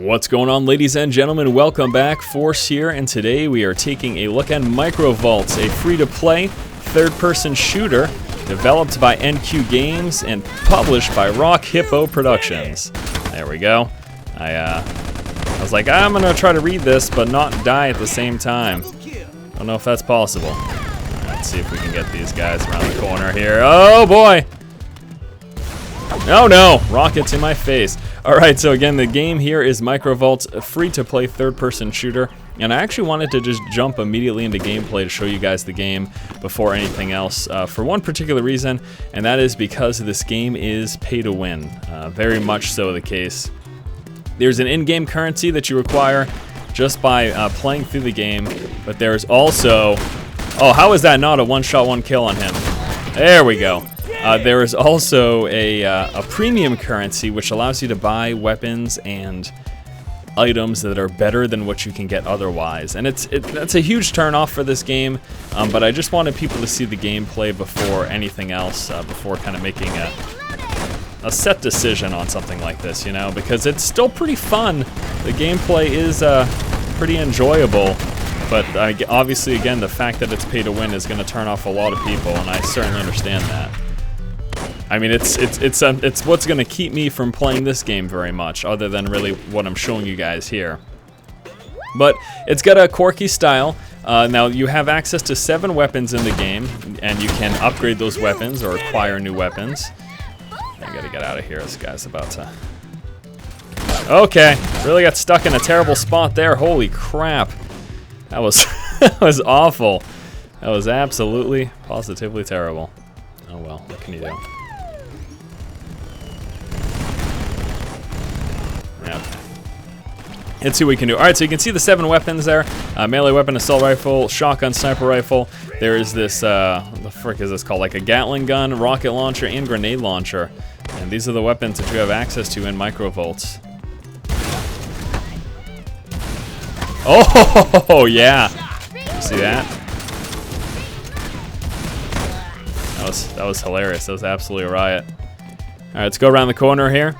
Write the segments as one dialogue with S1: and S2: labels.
S1: What's going on, ladies and gentlemen? Welcome back. Force here, and today we are taking a look at MicroVolts, a free-to-play third-person shooter developed by NQ Games and published by Rock Hippo Productions. There we go. I was like, I'm gonna try to read this, but not die at the same time. Don't know if that's possible. Let's see if we can get these guys around the corner here. Oh boy! Oh no! Rockets in my face. Alright, so again, the game here is MicroVolts, a free-to-play third-person shooter. And I actually wanted to just jump immediately into gameplay to show you guys the game before anything else for one particular reason, and that is because this game is pay-to-win. Very much so the case. There's an in-game currency that you require just by playing through the game, but there's also... Oh, how is that not a one-shot, one-kill on him? There we go. There is also a premium currency which allows you to buy weapons and items that are better than what you can get otherwise. And that's a huge turnoff for this game, but I just wanted people to see the gameplay before anything else, before kind of making a set decision on something like this, you know, because it's still pretty fun. The gameplay is pretty enjoyable, but obviously, again, the fact that it's pay to win is going to turn off a lot of people, and I certainly understand that. I mean, it's what's going to keep me from playing this game very much, other than really what I'm showing you guys here. But it's got a quirky style. Now, you have access to 7 weapons in the game, and you can upgrade those weapons or acquire new weapons. I gotta get out of here. This guy's about to... Okay, really got stuck in a terrible spot there. Holy crap. That was, that was awful. That was absolutely, positively terrible. Oh well, what can you do? Let's see what we can do. Alright, so you can see the 7 weapons there. Melee weapon, assault rifle, shotgun, sniper rifle. There is this, what the frick is this called? Like a Gatling gun, rocket launcher, and grenade launcher. And these are the weapons that you have access to in MicroVolts. Oh, yeah. See that? That was hilarious. That was absolutely a riot. Alright, let's go around the corner here.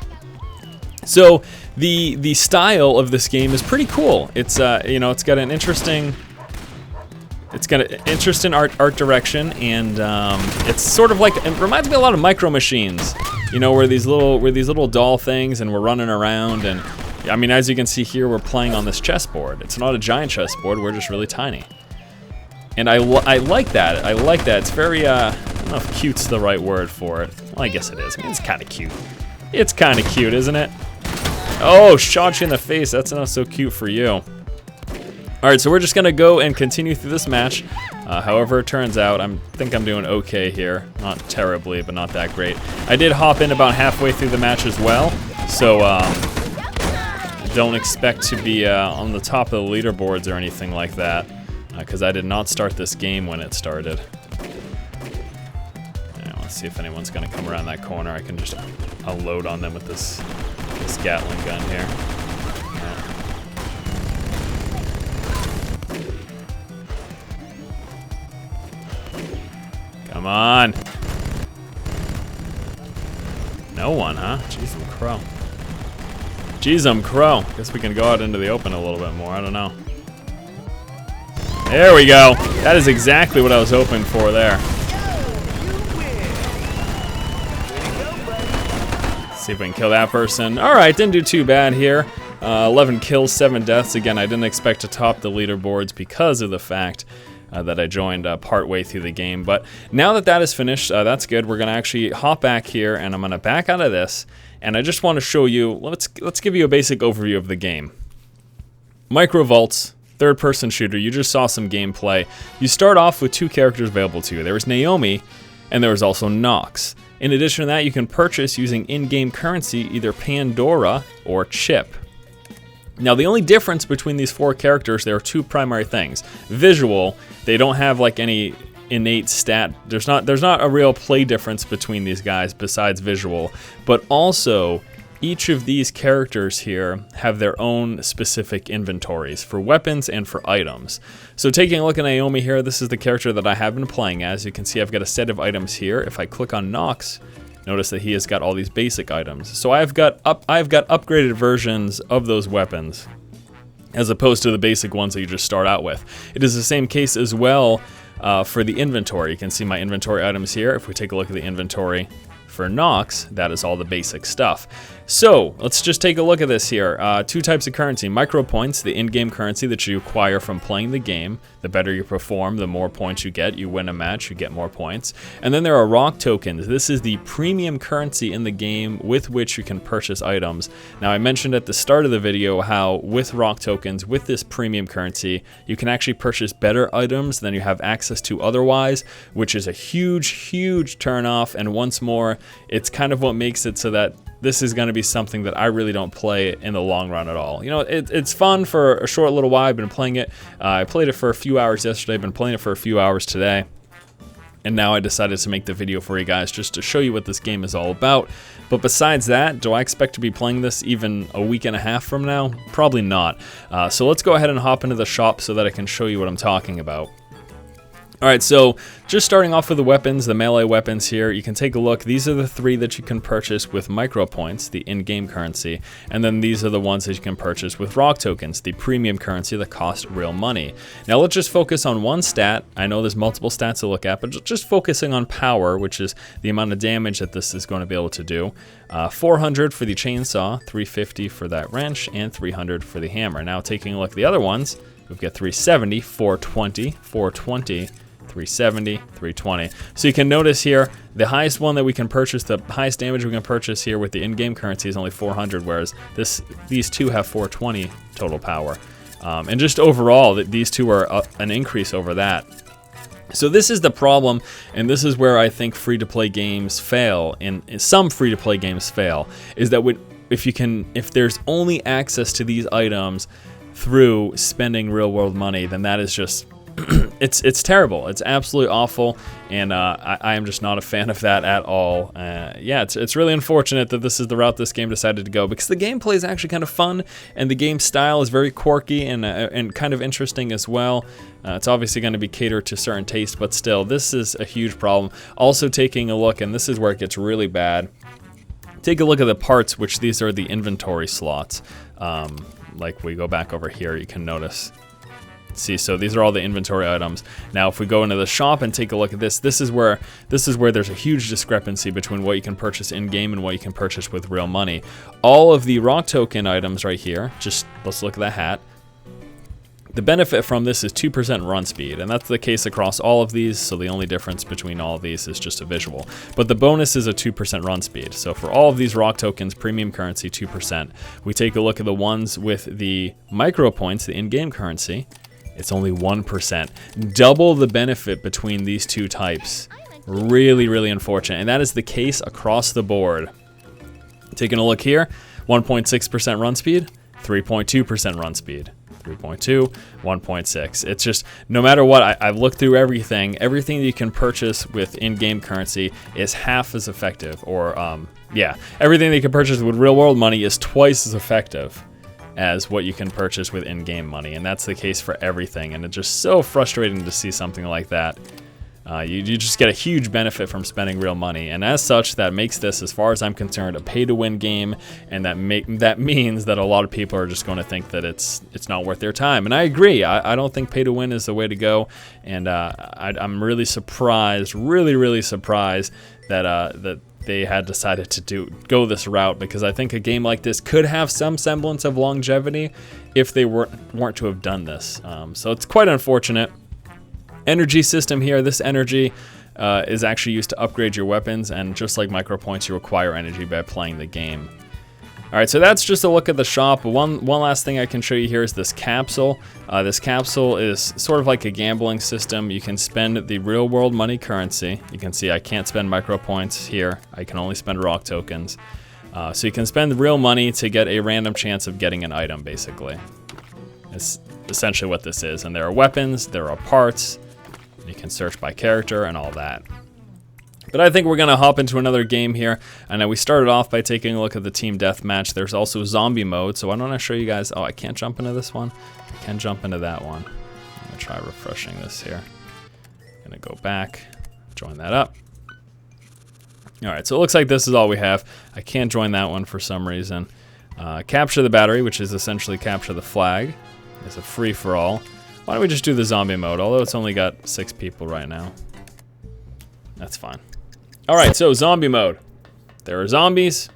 S1: So the style of this game is pretty cool. It's you know, it's got an interesting art direction, and it's sort of like, it reminds me a lot of Micro Machines. You know, where these little doll things, and we're running around, and I mean, as you can see here, we're playing on this chessboard. It's not a giant chessboard. We're just really tiny. And I like that. I like that. It's very I don't know if cute's the right word for it. Well, I guess it is. I mean, it's kind of cute. It's kind of cute, isn't it? Oh, shot you in the face. That's not so cute for you. Alright, so we're just going to go and continue through this match. However it turns out, I think I'm doing okay here. Not terribly, but not that great. I did hop in about halfway through the match as well, so don't expect to be on the top of the leaderboards or anything like that, because I did not start this game when it started. Let's see if anyone's going to come around that corner. I can just unload on them with this Gatling gun here. Come on. No one, huh? Jeez, I'm crow. Jeez, I'm crow. Guess we can go out into the open a little bit more. I don't know. There we go. That is exactly what I was hoping for there. See if we can kill that person. Alright, didn't do too bad here. 11 kills, 7 deaths. Again, I didn't expect to top the leaderboards because of the fact that I joined partway through the game. But now that that is finished, that's good. We're going to actually hop back here, and I'm going to back out of this. And I just want to show you, let's give you a basic overview of the game. MicroVolts, third-person shooter. You just saw some gameplay. You start off with 2 characters available to you. There was Naomi, and there was also Nox. In addition to that, you can purchase using in-game currency either Pandora or Chip. Now, the only difference between these 4 characters, there are 2 primary things. Visual, they don't have like any innate stat. There's not a real play difference between these guys besides visual, but also each of these characters here have their own specific inventories for weapons and for items. So taking a look at Naomi here, this is the character that I have been playing as. You can see I've got a set of items here. If I click on Nox, notice that he has got all these basic items. So I've got upgraded versions of those weapons, as opposed to the basic ones that you just start out with. It is the same case as well for the inventory. You can see my inventory items here. If we take a look at the inventory for Nox, that is all the basic stuff. So let's just take a look at this here. Two types of currency: micro points, the in-game currency that you acquire from playing the game. The better you perform, the more points you get. You win a match, you get more points. And then there are rock tokens. This is the premium currency in the game with which you can purchase items. Now, I mentioned at the start of the video how with rock tokens, with this premium currency, you can actually purchase better items than you have access to otherwise, which is a huge turn-off. And once more, it's kind of what makes it so that this is going to be something that I really don't play in the long run at all. You know, it's fun for a short little while. I've been playing it. I played it for a few hours yesterday. I've been playing it for a few hours today. And now I decided to make the video for you guys just to show you what this game is all about. But besides that, do I expect to be playing this even a week and a half from now? Probably not. So let's go ahead and hop into the shop so that I can show you what I'm talking about. Alright, so just starting off with the weapons, the melee weapons here, you can take a look. These are the three that you can purchase with micro points, the in-game currency, and then these are the ones that you can purchase with rock tokens, the premium currency that cost real money. Now let's just focus on one stat. I know there's multiple stats to look at, but just focusing on power, which is the amount of damage that this is going to be able to do. 400 for the chainsaw, 350 for that wrench, and 300 for the hammer. Now taking a look at the other ones, we've got 370, 420, 420, 370, 320. So you can notice here, the highest one that we can purchase, the highest damage we can purchase here with the in-game currency is only 400, whereas these two have 420 total power. And just overall, these two are an increase over that. So this is the problem, and this is where I think free-to-play games fail, and some free-to-play games fail, is that if there's only access to these items through spending real-world money, then that is just it's terrible. It's absolutely awful, and I am just not a fan of that at all. Yeah, it's really unfortunate that this is the route this game decided to go, because the gameplay is actually kind of fun, and the game style is very quirky and kind of interesting as well. It's obviously going to be catered to certain taste, but still, this is a huge problem. Also taking a look, and this is where it gets really bad, take a look at the parts, which these are the inventory slots. Like we go back over here, you can notice. See, so these are all the inventory items. Now, if we go into the shop and take a look at this, this is where there's a huge discrepancy between what you can purchase in-game and what you can purchase with real money. All of the rock token items right here, just let's look at the hat. The benefit from this is 2% run speed, and that's the case across all of these, so the only difference between all of these is just a visual. But the bonus is a 2% run speed. So for all of these rock tokens, premium currency, 2%. We take a look at the ones with the micro points, the in-game currency, it's only 1%. Double the benefit between these two types. Really unfortunate, and that is the case across the board. Taking a look here, 1.6% run speed, 3.2% run speed. 3.2, 1.6. It's just, no matter what, I've looked through everything that you can purchase with in-game currency is half as effective, or yeah, everything that you can purchase with real-world money is twice as effective as what you can purchase with in-game money, and that's the case for everything, and it's just so frustrating to see something like that. You just get a huge benefit from spending real money, and as such, that makes this, as far as I'm concerned, a pay-to-win game, and that means that a lot of people are just going to think that it's not worth their time, and I agree. I don't think pay-to-win is the way to go, and I'm really surprised, really surprised that they had decided to go this route, because I think a game like this could have some semblance of longevity if they weren't to have done this. So it's quite unfortunate. Energy system here, this energy is actually used to upgrade your weapons, and just like micro points, you acquire energy by playing the game. Alright, so that's just a look at the shop. One last thing I can show you here is this capsule. This capsule is sort of like a gambling system. You can spend the real world money currency. You can see I can't spend micro points here. I can only spend rock tokens. So you can spend real money to get a random chance of getting an item, basically. It's essentially what this is. And there are weapons, there are parts. You can search by character and all that. But I think we're going to hop into another game here. And we started off by taking a look at the team deathmatch. There's also zombie mode, so why don't I show you guys... Oh, I can't jump into this one. I can jump into that one. I'm going to try refreshing this here. I'm going to go back, join that up. All right, so it looks like this is all we have. I can't join that one for some reason. Capture the battery, which is essentially capture the flag. It's a free-for-all. Why don't we just do the zombie mode, although it's only got 6 people right now. That's fine. All right, so zombie mode. There are zombies,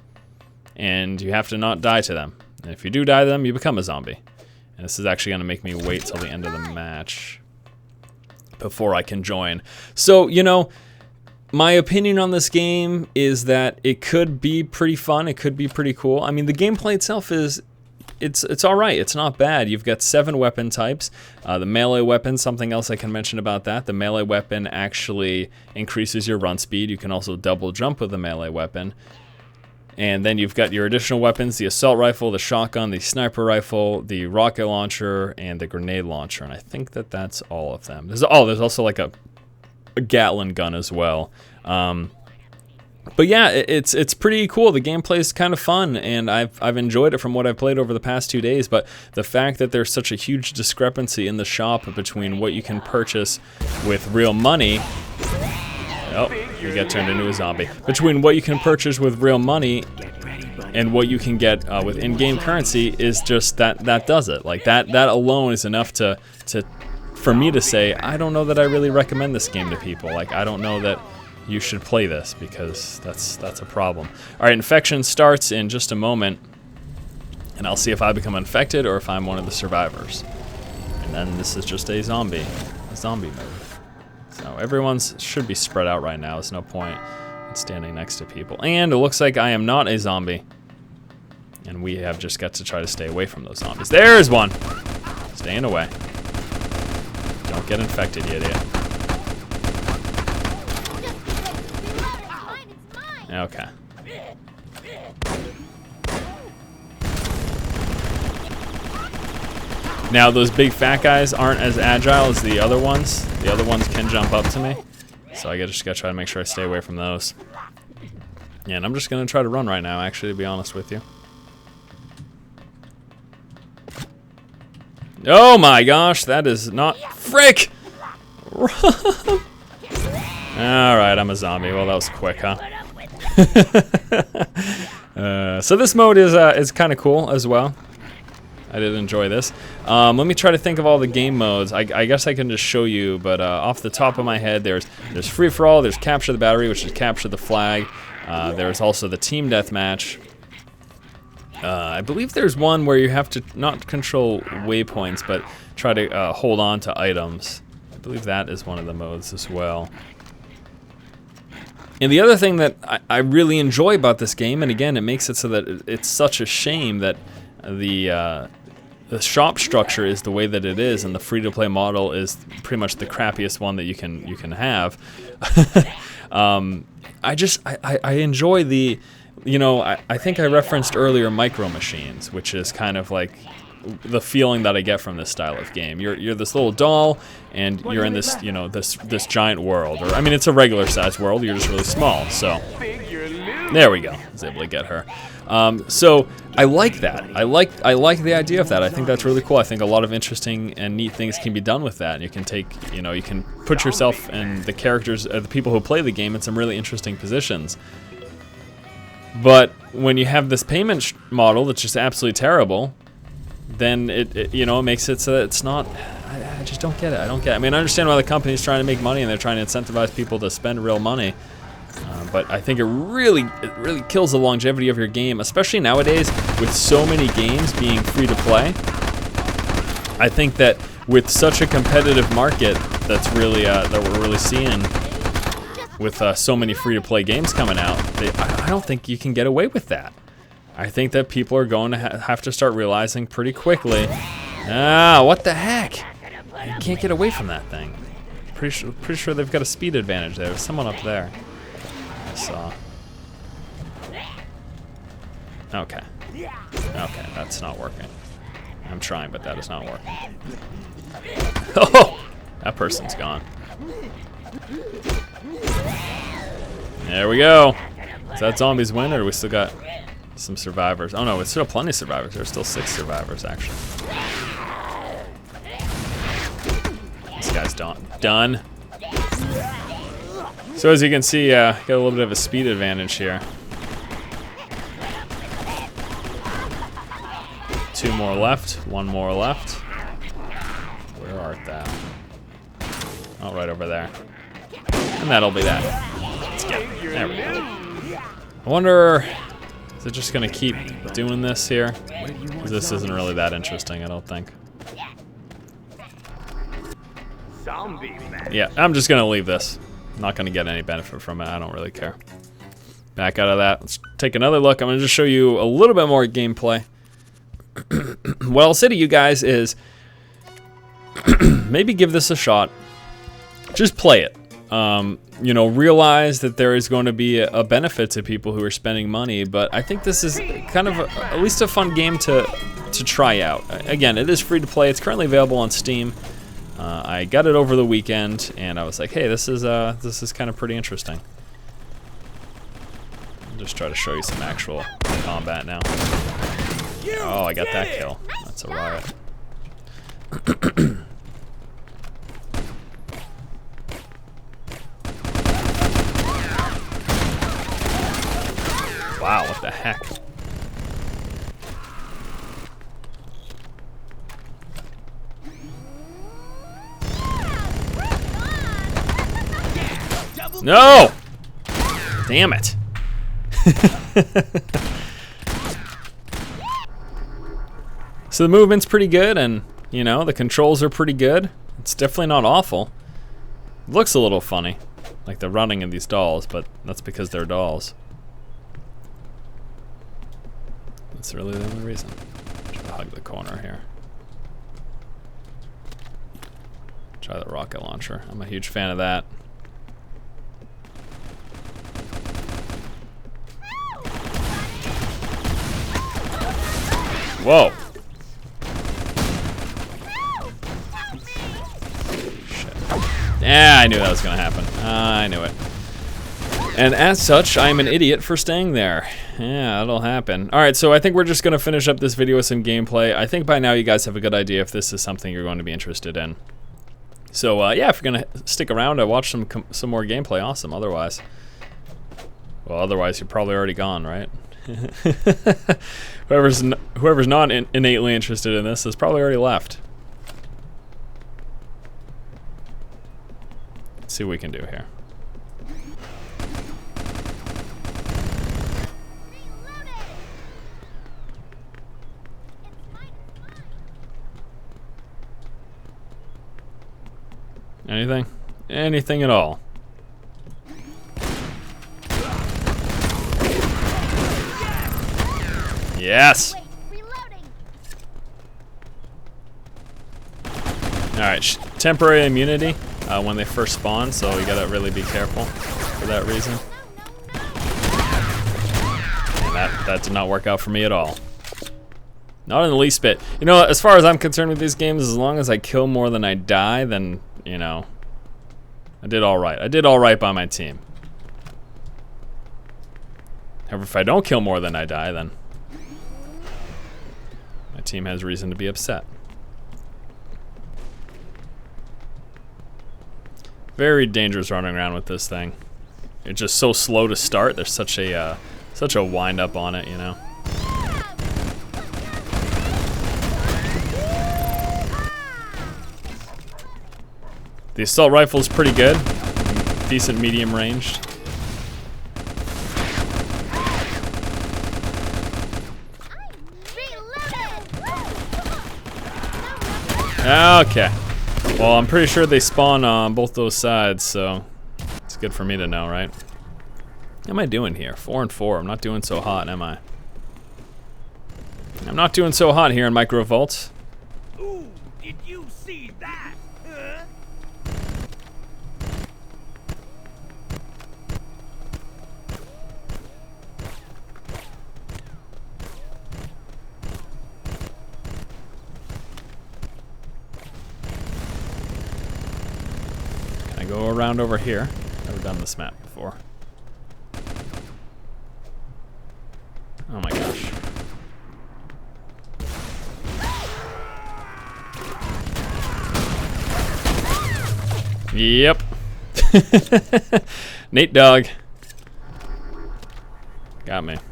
S1: and you have to not die to them. And if you do die to them, you become a zombie. And this is actually going to make me wait till the end of the match before I can join. So, you know, my opinion on this game is that it could be pretty fun. It could be pretty cool. I mean, the gameplay itself is, it's all right. It's not bad. You've got 7 weapon types. The melee weapon, something else I can mention about that. The melee weapon actually increases your run speed. You can also double jump with the melee weapon. And then you've got your additional weapons, the assault rifle, the shotgun, the sniper rifle, the rocket launcher, and the grenade launcher. And I think that that's all of them. There's also like a Gatling gun as well. But yeah, it's pretty cool. The gameplay is kind of fun, and I've enjoyed it from what I've played over the past 2 days. But the fact that there's such a huge discrepancy in the shop between what you can purchase with real money. Oh, you get turned into a zombie. Between what you can purchase with real money and what you can get with in-game currency is just that does it. Like that alone is enough for me to say, I don't know that I really recommend this game to people. Like, I don't know that you should play this, because that's a problem. All right, infection starts in just a moment, and I'll see if I become infected or if I'm one of the survivors. And then this is just a zombie mode. So everyone should be spread out right now. There's no point in standing next to people. And it looks like I am not a zombie, and we have just got to try to stay away from those zombies. There's one. Staying away. Don't get infected, you idiot. Okay. Now those big fat guys aren't as agile as the other ones. The other ones can jump up to me, so I just gotta try to make sure I stay away from those. Yeah, and I'm just gonna try to run right now, actually, to be honest with you. Oh my gosh, that is not frick! Run! Alright, I'm a zombie. Well, that was quick, huh? So this mode is kind of cool as well. I did enjoy this. Let me try to think of all the game modes. I guess I can just show you, but off the top of my head, there's free for all, there's capture the battery, which is capture the flag. There's also the team deathmatch. I believe there's one where you have to not control waypoints, but try to hold on to items. I believe that is one of the modes as well. And the other thing that I really enjoy about this game, and again, it makes it so that it's such a shame that the shop structure is the way that it is, and the free-to-play model is pretty much the crappiest one that you can have. I enjoy the, you know, I think I referenced earlier Micro Machines, which is kind of like the feeling that I get from this style of game. You're this little doll, and you're in this, you know, this giant world. Or I mean, it's a regular sized world. You're just really small. So there we go. I was able to get her. So I like that. I like the idea of that. I think that's really cool. I think a lot of interesting and neat things can be done with that. And you can take, you know, you can put yourself and the characters, the people who play the game, in some really interesting positions. But when you have this payment model that's just absolutely terrible, then it you know, makes it so that it's not. I just don't get it. I don't get it. I mean, I understand why the company's trying to make money and they're trying to incentivize people to spend real money. But I think it really kills the longevity of your game, especially nowadays with so many games being free to play. I think that with such a competitive market that's really that we're really seeing with so many free to play games coming out, I don't think you can get away with that. I think that people are going to have to start realizing pretty quickly, what the heck? I can't get away from that thing. Pretty sure they've got a speed advantage there. There's someone up there. So. Okay, that's not working. I'm trying, but that is not working. Oh, that person's gone. There we go. Is that zombies win, or do we still got some survivors? Oh no, it's still plenty of survivors. There's still 6 survivors, actually. This guy's done. So as you can see, got a little bit of a speed advantage here. 2 more left, 1 more left. Where art thou? Oh, right over there. And that'll be that. Let's get it. There we go. I wonder, is it just gonna keep doing this here? Because this isn't really that interesting, I don't think. Yeah, I'm just gonna leave this. I'm not gonna get any benefit from it, I don't really care. Back out of that, let's take another look. I'm gonna just show you a little bit more gameplay. What I'll say to you guys is, maybe give this a shot. Just play it. You know, realize that there is going to be a benefit to people who are spending money, but I think this is kind of at least a fun game to try out. Again, it is free to play. It's currently available on Steam. I got it over the weekend, and I was like, hey, this is kind of pretty interesting. I'll just try to show you some actual combat now. Oh, I got that kill. That's a riot. Wow, what the heck? No! Damn it. So the movement's pretty good, and you know, the controls are pretty good. It's definitely not awful. It looks a little funny, like the running of these dolls, but that's because they're dolls. That's really the only reason. Try to hug the corner here. Try the rocket launcher. I'm a huge fan of that. Whoa. Yeah, I knew that was gonna happen. I knew it. And as such, I'm an idiot for staying there. Yeah, that'll happen. All right, so I think we're just gonna finish up this video with some gameplay. I think by now you guys have a good idea if this is something you're going to be interested in. So yeah, if you're gonna stick around, watch some more gameplay. Awesome. Otherwise, well, otherwise you're probably already gone, right? Whoever's not innately interested in this has probably already left. Let's see what we can do here. Anything? Anything at all. Yes! Alright, temporary immunity when they first spawn, so you gotta really be careful for that reason. And that did not work out for me at all. Not in the least bit. You know, as far as I'm concerned with these games, as long as I kill more than I die, then, you know, I did alright. I did alright by my team. However, if I don't kill more than I die, then my team has reason to be upset. Very dangerous running around with this thing. It's just so slow to start. There's such a wind up on it, you know. The assault rifle is pretty good, decent medium ranged. Okay. Well, I'm pretty sure they spawn on both those sides, so it's good for me to know, right? What am I doing here? 4 and 4. I'm not doing so hot, am I? I'm not doing so hot here in MicroVolts.
S2: Ooh, did you see that? Huh?
S1: Can I go around over here? Never done this map before. Oh my gosh. Yep. Nate Dogg. Got me. I think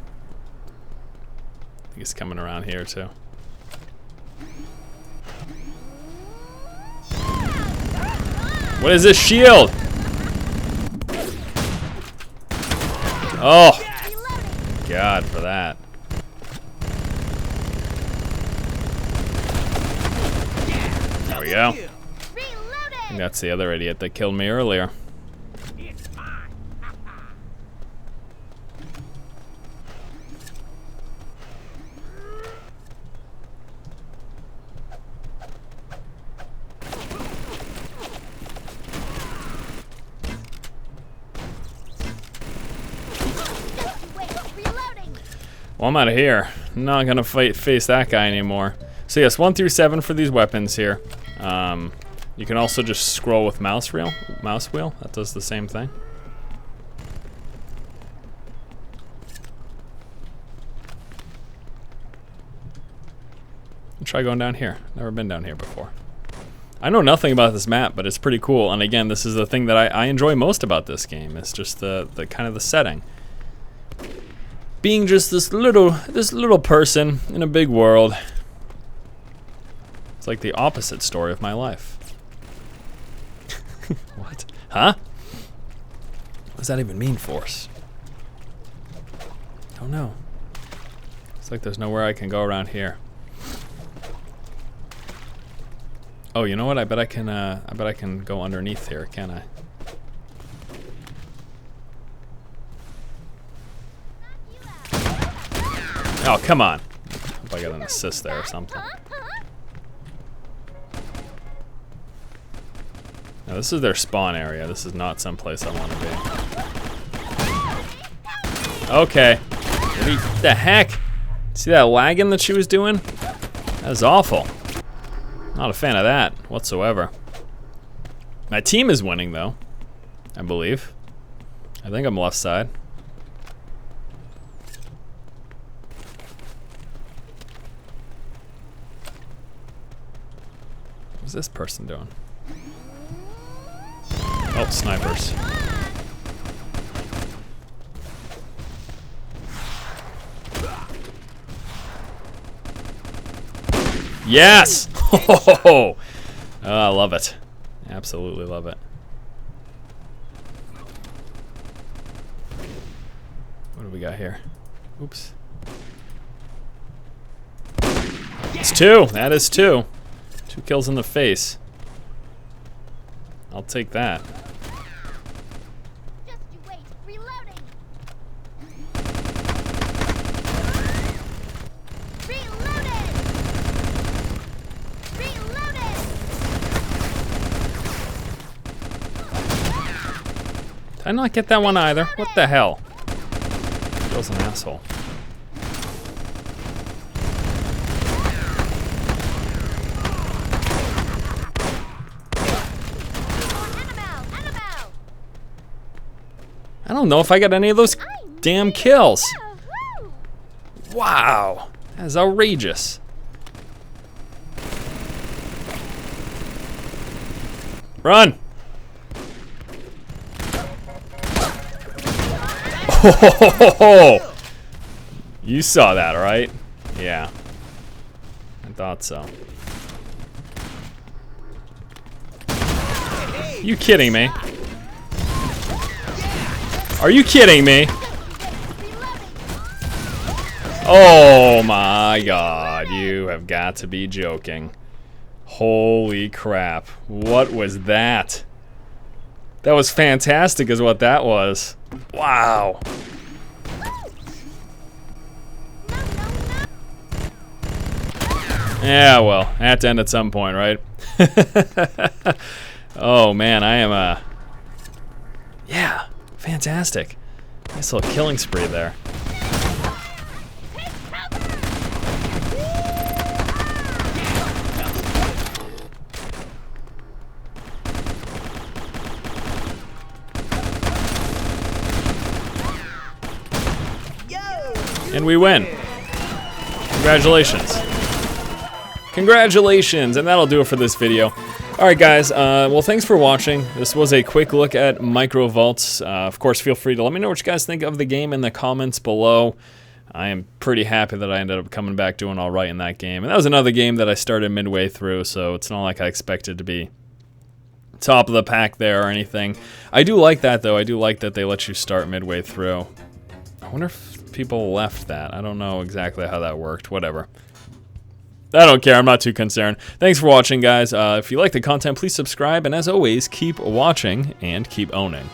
S1: he's coming around here too. What is this shield? Oh, God for that. There we go. I think that's the other idiot that killed me earlier. Well, I'm out of here. I'm not gonna face that guy anymore. So yes, 1 through 7 for these weapons here. You can also just scroll with mouse wheel. That does the same thing. I'll try going down here. Never been down here before. I know nothing about this map, but it's pretty cool. And again, this is the thing that I enjoy most about this game. It's just the kind of the setting. Being just this little person in a big world. It's like the opposite story of my life. What? Huh? What does that even mean, Force? I don't know. It's like there's nowhere I can go around here. Oh, you know what? I bet I can go underneath here, can't I? Oh, come on. Hope I got an assist there or something. Now, this is their spawn area. This is not someplace I want to be. Okay. What the heck? See that lagging that she was doing? That was awful. Not a fan of that whatsoever. My team is winning, though. I believe. I think I'm left side. What's this person doing? Oh, snipers. Yes! Oh, I love it. Absolutely love it. What do we got here? Oops. It's 2. That is 2. 2 kills in the face. I'll take that.
S3: Just you wait. Reloading. Reloaded. Reloaded.
S1: Did I not get that one either? What the hell? Bill's an asshole. I don't know if I got any of those damn kills. Wow, that is outrageous. Run! Oh, you saw that, right? Yeah, I thought so. You kidding me? Are you kidding me? Oh my God, you have got to be joking. Holy crap, what was that? That was fantastic is what that was. Wow. Yeah, well, I had to end at some point, right? Oh man, I am yeah. Fantastic. Nice little killing spree there. And we win. Congratulations. Congratulations, and that'll do it for this video. Alright guys, well thanks for watching. This was a quick look at MicroVolts. Of course, feel free to let me know what you guys think of the game in the comments below. I am pretty happy that I ended up coming back doing alright in that game. And that was another game that I started midway through, so it's not like I expected to be top of the pack there or anything. I do like that though. I do like that they let you start midway through. I wonder if people left that. I don't know exactly how that worked. Whatever. I don't care. I'm not too concerned. Thanks for watching, guys. If you like the content, please subscribe. And as always, keep watching and keep owning.